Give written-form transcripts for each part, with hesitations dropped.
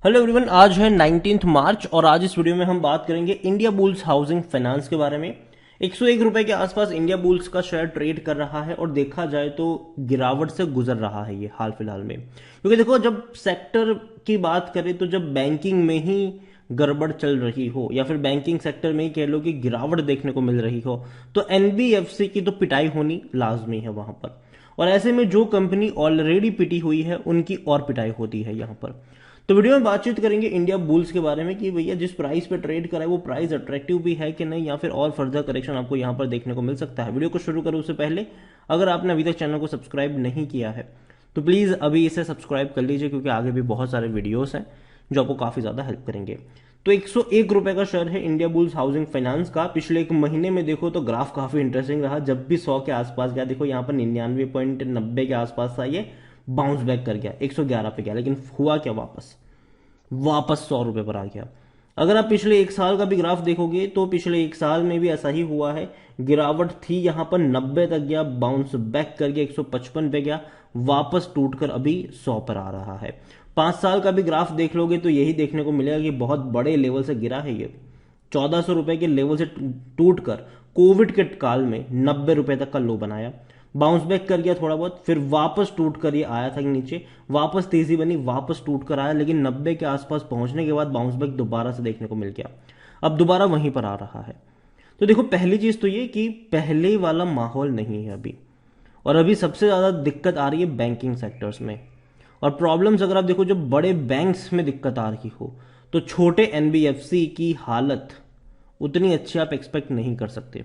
Hello everyone, आज है 19 मार्च और आज इस वीडियो में हम बात करेंगे इंडिया बुल्स हाउसिंग फाइनेंस के बारे में। 101 रुपए के आसपास इंडिया बुल्स का शेयर ट्रेड कर रहा है और देखा जाए तो गिरावट से गुजर रहा है ये हाल फिलहाल में। क्योंकि देखो, जब सेक्टर की बात करें तो जब बैंकिंग में ही गड़बड़ चल रही हो या फिर बैंकिंग सेक्टर में ही कह लो कि गिरावट देखने को मिल रही हो, तो एनबीएफसी की तो पिटाई होनी लाजमी है वहां पर। और ऐसे में जो कंपनी ऑलरेडी पिटी हुई है उनकी और पिटाई होती है यहाँ पर। तो वीडियो में बातचीत करेंगे इंडिया बुल्स के बारे में कि भैया जिस प्राइस पे ट्रेड करा है वो प्राइस अट्रैक्टिव भी है कि नहीं, या फिर और फर्दर करेक्शन आपको यहाँ पर देखने को मिल सकता है। वीडियो को शुरू करूँ उससे पहले अगर आपने अभी तक चैनल को सब्सक्राइब नहीं किया है तो प्लीज़ अभी इसे सब्सक्राइब कर लीजिए, क्योंकि आगे भी बहुत सारे वीडियोस हैं जो आपको काफ़ी ज़्यादा हेल्प करेंगे। तो 101 रुपए का शेयर है इंडिया बुल्स हाउसिंग फाइनेंस का। पिछले एक महीने में देखो तो ग्राफ काफ़ी इंटरेस्टिंग रहा, जब भी 100 के आसपास गया, देखो यहाँ पर 99.90 के आसपास था, ये बाउंस बैक कर गया, 111 पे गया, लेकिन हुआ क्या, वापस 100 रुपए पर आ गया। अगर आप पिछले एक साल का भी ग्राफ देखोगे तो पिछले एक साल में भी ऐसा ही हुआ है। गिरावट थी यहां पर 90 तक गया, बाउंस बैक करके 155 पे गया, वापस टूटकर अभी 100 पर आ रहा है। 5 साल का भी ग्राफ देख लोगे तो यही देखने को मिलेगा कि बहुत बड़े लेवल से गिरा है ये। 1400 रुपए के लेवल से टूटकर कोविड के काल में 90 रुपए तक का लो बनाया, बाउंस बैक कर गया थोड़ा बहुत, फिर वापस टूट कर ये आया था नीचे, वापस तेजी बनी, वापस टूट कर आया, लेकिन 90 के आसपास पहुंचने के बाद बाउंस बैक दोबारा से देखने को मिल गया, अब दोबारा वहीं पर आ रहा है। तो देखो, पहली चीज तो ये कि पहले वाला माहौल नहीं है अभी, और अभी सबसे ज्यादा दिक्कत आ रही है बैंकिंग सेक्टर्स में। और प्रॉब्लम्स अगर आप देखो, जब बड़े बैंक्स में दिक्कत आ रही हो तो छोटे एनबीएफसी की हालत उतनी अच्छी आप एक्सपेक्ट नहीं कर सकते।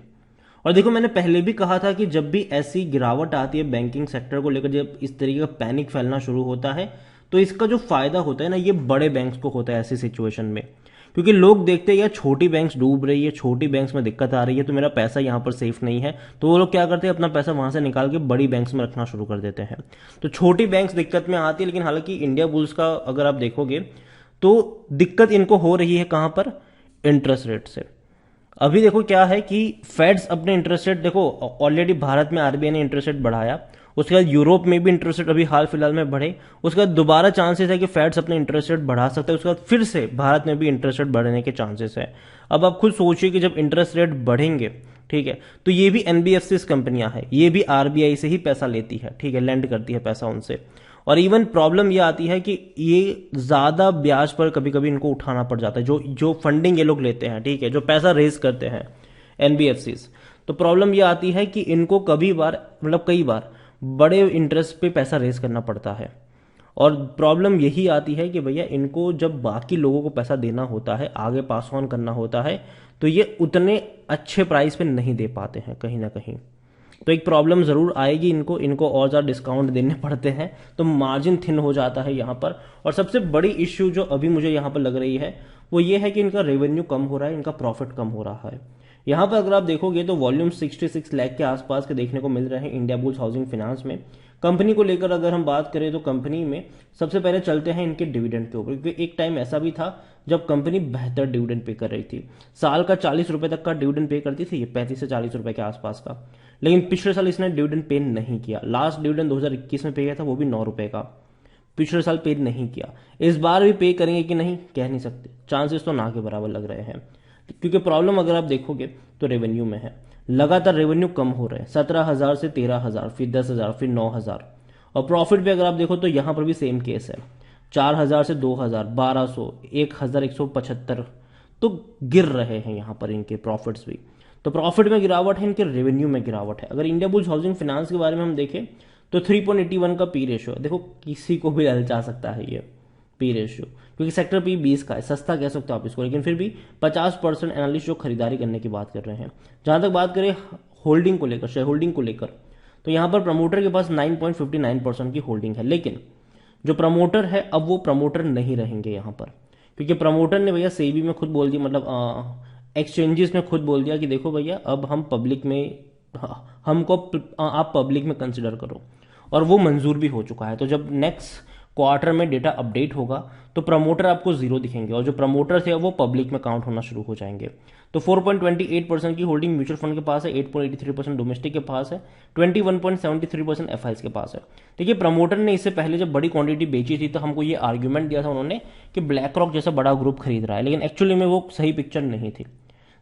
और देखो, मैंने पहले भी कहा था कि जब भी ऐसी गिरावट आती है बैंकिंग सेक्टर को लेकर, जब इस तरीके का पैनिक फैलना शुरू होता है, तो इसका जो फायदा होता है ना, ये बड़े बैंक्स को होता है ऐसी सिचुएशन में। क्योंकि लोग देखते हैं यार छोटी बैंक्स डूब रही है, छोटी बैंक्स में दिक्कत आ रही है, तो मेरा पैसा यहाँ पर सेफ नहीं है, तो वो लोग क्या करते हैं, अपना पैसा वहां से निकाल के बड़ी बैंक्स में रखना शुरू कर देते हैं। तो छोटी बैंक्स दिक्कत में आती है, लेकिन हालांकि इंडिया बुल्स का अगर आप देखोगे तो दिक्कत इनको हो रही है कहां पर, इंटरेस्ट रेट से। अभी देखो क्या है कि फेड्स अपने इंटरेस्ट रेट, देखो ऑलरेडी भारत में आरबीआई ने इंटरेस्ट रेट बढ़ाया, उसके बाद यूरोप में भी इंटरेस्ट रेट अभी हाल फिलहाल में बढ़े, उसके बाद दोबारा चांसेस है कि फेड्स अपने इंटरेस्ट रेट बढ़ा सकते हैं, उसके बाद फिर से भारत में भी इंटरेस्ट रेट बढ़ने के चांसेस है। अब आप खुद सोचिए कि जब इंटरेस्ट रेट बढ़ेंगे, ठीक है, तो ये भी एनबीएफसी कंपनियां हैं, ये भी आरबीआई से ही पैसा लेती है, ठीक है, लेंड करती है पैसा उनसे। और इवन प्रॉब्लम ये आती है कि ये ज्यादा ब्याज पर कभी कभी इनको उठाना पड़ जाता है, जो जो फंडिंग ये लोग लेते हैं, ठीक है, जो पैसा रेज करते हैं एनबीएफसी। तो प्रॉब्लम ये आती है कि इनको कई बार बड़े इंटरेस्ट पे पैसा रेज करना पड़ता है। और प्रॉब्लम यही आती है कि भैया इनको जब बाकी लोगों को पैसा देना होता है, आगे पास ऑन करना होता है, तो ये उतने अच्छे प्राइस पे नहीं दे पाते हैं कहीं ना कहीं। तो एक प्रॉब्लम जरूर आएगी, इनको और ज्यादा डिस्काउंट देने पड़ते हैं, तो मार्जिन थिन हो जाता है यहाँ पर। और सबसे बड़ी इश्यू जो अभी मुझे यहाँ पर लग रही है वो ये है कि इनका रेवेन्यू कम हो रहा है, इनका प्रॉफिट कम हो रहा है। यहाँ पर अगर आप देखोगे तो वॉल्यूम 66 लाख के आसपास के देखने को मिल रहे हैं इंडिया बुल्स हाउसिंग फाइनेंस में। कंपनी को लेकर अगर हम बात करें तो कंपनी में सबसे पहले चलते हैं इनके डिविडेंड के ऊपर, क्योंकि एक टाइम ऐसा भी था जब कंपनी बेहतर डिविडेंड पे कर रही थी, साल का 40 रुपए तक का डिविडेंड पे करती थी, ये 35 से 40 रुपए के आसपास का। लेकिन पिछले साल इसने डिविडेंड पे नहीं किया, लास्ट डिविडेंड 2021 में पे किया था, वो भी 9 रुपए का, पिछले साल पे नहीं किया। इस बार भी पे करेंगे कि नहीं कह नहीं सकते, चांसेस तो ना के बराबर लग रहे हैं। क्योंकि प्रॉब्लम अगर आप देखोगे तो रेवेन्यू में है, लगातार रेवेन्यू कम हो रहे हैं, 17,000 से 13,000, फिर 10,000, फिर 9,000। और प्रॉफिट भी अगर आप देखो तो यहां पर भी सेम केस है, 4,000 से 2,000, 1,200, 1,175, तो गिर रहे हैं यहां पर इनके प्रॉफिट्स भी। तो प्रॉफिट में गिरावट है, इनके रेवेन्यू में गिरावट है। अगर इंडिया बुल्स हाउसिंग फाइनेंस के बारे में हम देखें तो 3.81 का पी रेशियो है। देखो, किसी को भी ललचा सकता है ये पी रेशियो, क्योंकि सेक्टर पी 20 का है, सस्ता कह सकते हो आप इसको, लेकिन फिर भी 50% एनालिस्ट जो खरीदारी करने की बात कर रहे हैं। जहां तक बात करें होल्डिंग को लेकर, शेयर होल्डिंग को लेकर, तो यहां पर प्रमोटर के पास 9.59% की होल्डिंग है। लेकिन जो प्रमोटर है अब वो प्रमोटर नहीं रहेंगे यहां पर, क्योंकि प्रमोटर ने भैया सेबी में खुद बोल दिया, मतलब एक्सचेंजेस में खुद बोल दिया कि देखो भैया अब हम पब्लिक में, हमको आप पब्लिक में कंसिडर करो, और वो मंजूर भी हो चुका है। तो जब नेक्स्ट क्वार्टर में डेटा अपडेट होगा तो प्रमोटर आपको जीरो दिखेंगे, और जो प्रमोटर थे वो पब्लिक में काउंट होना शुरू हो जाएंगे। तो 4.28% की होल्डिंग म्यूचुअल फंड के पास है, 8.83% डोमेस्टिक के पास है, 21.73% एफआईज के पास है। देखिए प्रमोटर ने इससे पहले जब बड़ी क्वांटिटी बेची थी तो हमको ये आर्ग्यूमेंट दिया था उन्होंने कि ब्लैक रॉक जैसा बड़ा ग्रुप खरीद रहा है, लेकिन एक्चुअली में वो सही पिक्चर नहीं थी।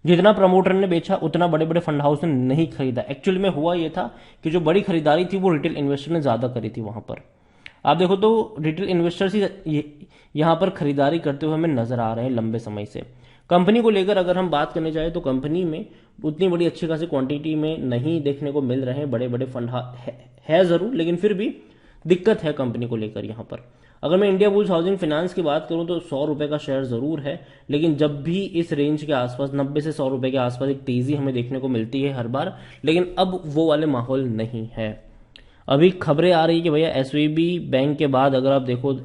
जितना प्रमोटर ने बेचा उतना बड़े बड़े फंड हाउस ने नहीं खरीदा। एक्चुअली में हुआ ये था कि जो बड़ी खरीदारी थी वो रिटेल इन्वेस्टर ने ज्यादा करी थी। वहां पर आप देखो तो रिटेल इन्वेस्टर्स ही यहाँ पर खरीदारी करते हुए हमें नजर आ रहे हैं लंबे समय से। कंपनी को लेकर अगर हम बात करने जाए तो कंपनी में उतनी बड़ी अच्छी खासी क्वांटिटी में नहीं देखने को मिल रहे हैं बड़े बड़े फंड है जरूर, लेकिन फिर भी दिक्कत है कंपनी को लेकर यहाँ पर। अगर मैं इंडिया बुल्स हाउसिंग फाइनेंस की बात करूं तो 100 रुपए का शेयर जरूर है, लेकिन जब भी इस रेंज के आसपास 90 से 100 रुपए के आसपास एक तेजी हमें देखने को मिलती है हर बार, लेकिन अब वो वाले माहौल नहीं है। अभी खबरें आ रही है कि भैया एसवीबी बैंक के बाद अगर आप देखो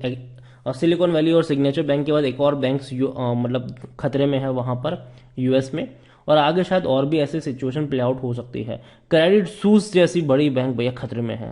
सिलिकॉन वैली और सिग्नेचर बैंक के बाद एक और बैंक मतलब खतरे में है वहां पर यूएस में, और आगे शायद और भी ऐसे सिचुएशन प्ले आउट हो सकती है। क्रेडिट सूस जैसी बड़ी बैंक भैया खतरे में है,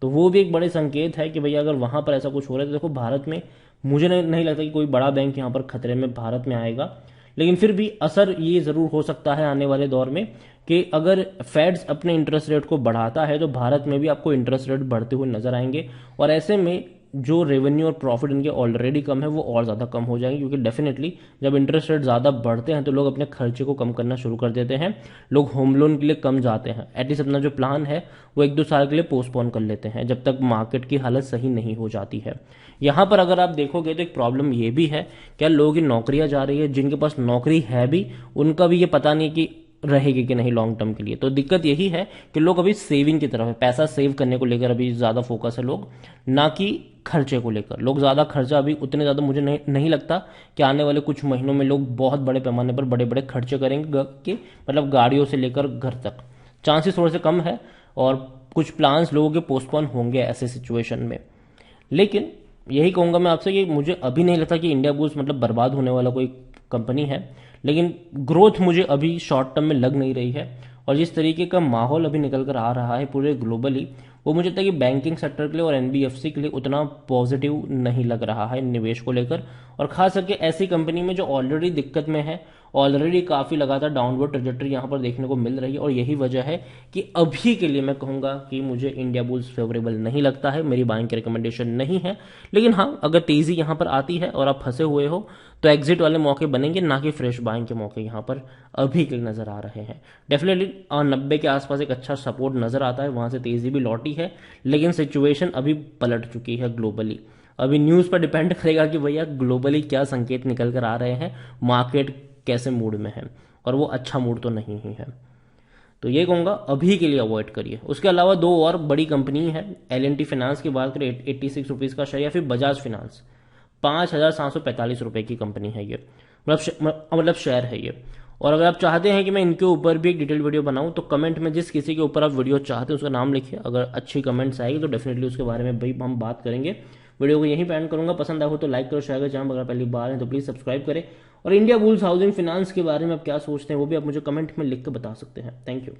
तो वो भी एक बड़े संकेत है कि भैया अगर वहां पर ऐसा कुछ हो रहा है तो देखो भारत में मुझे नहीं लगता कि कोई बड़ा बैंक यहाँ पर खतरे में भारत में आएगा, लेकिन फिर भी असर ये जरूर हो सकता है आने वाले दौर में कि अगर फेड्स अपने इंटरेस्ट रेट को बढ़ाता है तो भारत में भी आपको इंटरेस्ट रेट बढ़ते हुए नजर आएंगे, और ऐसे में जो रेवेन्यू और प्रॉफिट इनके ऑलरेडी कम है वो और ज़्यादा कम हो जाएंगे, क्योंकि डेफिनेटली जब इंटरेस्ट रेट ज़्यादा बढ़ते हैं तो लोग अपने खर्चे को कम करना शुरू कर देते हैं, लोग होम लोन के लिए कम जाते हैं, एटलीस्ट अपना जो प्लान है वो 1-2 साल के लिए पोस्टपोन कर लेते हैं जब तक मार्केट की हालत सही नहीं हो जाती है। यहाँ पर अगर आप देखोगे तो एक प्रॉब्लम ये भी है, क्या लोगों की नौकरियां जा रही है, जिनके पास नौकरी है भी उनका भी ये पता नहीं कि रहेगी कि नहीं लॉन्ग टर्म के लिए। तो दिक्कत यही है कि लोग अभी सेविंग की तरफ है, पैसा सेव करने को लेकर अभी ज्यादा फोकस है लोग, ना कि खर्चे को लेकर। लोग ज्यादा खर्चा अभी उतने ज्यादा मुझे नहीं लगता कि आने वाले कुछ महीनों में लोग बहुत बड़े पैमाने पर बड़े बड़े खर्चे करेंगे कि मतलब गाड़ियों से लेकर घर तक। चांसेस थोड़े से कम है और कुछ प्लान्स लोगों के पोस्टपोन होंगे ऐसे सिचुएशन में। लेकिन यही कहूंगा मैं आपसे कि मुझे अभी नहीं लगता कि इंडिया बुल्स मतलब बर्बाद होने वाला कोई कंपनी है, लेकिन ग्रोथ मुझे अभी शॉर्ट टर्म में लग नहीं रही है। और जिस तरीके का माहौल अभी निकल कर आ रहा है पूरे ग्लोबली, वो मुझे लगता है कि बैंकिंग सेक्टर के लिए और एनबीएफसी के लिए उतना पॉजिटिव नहीं लग रहा है निवेश को लेकर, और खास करके ऐसी कंपनी में जो ऑलरेडी दिक्कत में है, ऑलरेडी काफी लगातार डाउनवर्ड ट्रेजेक्टरी यहां पर देखने को मिल रही है। और यही वजह है कि अभी के लिए मैं कहूंगा कि मुझे इंडिया बुल्स फेवरेबल नहीं लगता है, मेरी बाइंग की रिकमेंडेशन नहीं है। लेकिन हाँ, अगर तेजी यहां पर आती है और आप फंसे हुए हो तो एग्जिट वाले मौके बनेंगे, ना कि फ्रेश बाइंग के मौके यहां पर अभी के लिए नजर आ रहे हैं। डेफिनेटली 90 के आसपास एक अच्छा सपोर्ट नजर आता है, वहां से तेजी भी लौटी है, लेकिन सिचुएशन अभी पलट चुकी है ग्लोबली। अभी न्यूज पर डिपेंड करेगा कि भैया ग्लोबली क्या संकेत निकल कर आ रहे हैं, मार्केट कैसे मूड में है, और वो अच्छा मूड तो नहीं ही है। तो ये कहूंगा अभी के लिए अवॉइड करिए। उसके अलावा 2 और बड़ी कंपनी है, एल&टी फाइनेंस की बात करें 86 रुपीज का शेयर, या फिर बजाज फाइनेंस 5,745 रुपए की कंपनी है ये, मतलब शेयर है ये। और अगर आप चाहते हैं कि मैं इनके ऊपर भी एक डिटेल वीडियो बनाऊं तो कमेंट में जिस किसी के ऊपर आप वीडियो चाहते हैं उसका नाम लिखिए, अगर अच्छी कमेंट्स आएगी तो डेफिनेटली उसके बारे में भाई हम बात करेंगे। वीडियो को यहीं पे एंड करूंगा, पसंद आए हो तो लाइक करो, शेयर करो, चैनल अगर पहली बार है तो प्लीज सब्सक्राइब करें। और इंडिया बुल्स हाउसिंग फाइनेंस के बारे में आप क्या सोचते हैं वो भी आप मुझे कमेंट में लिख कर बता सकते हैं। Thank you.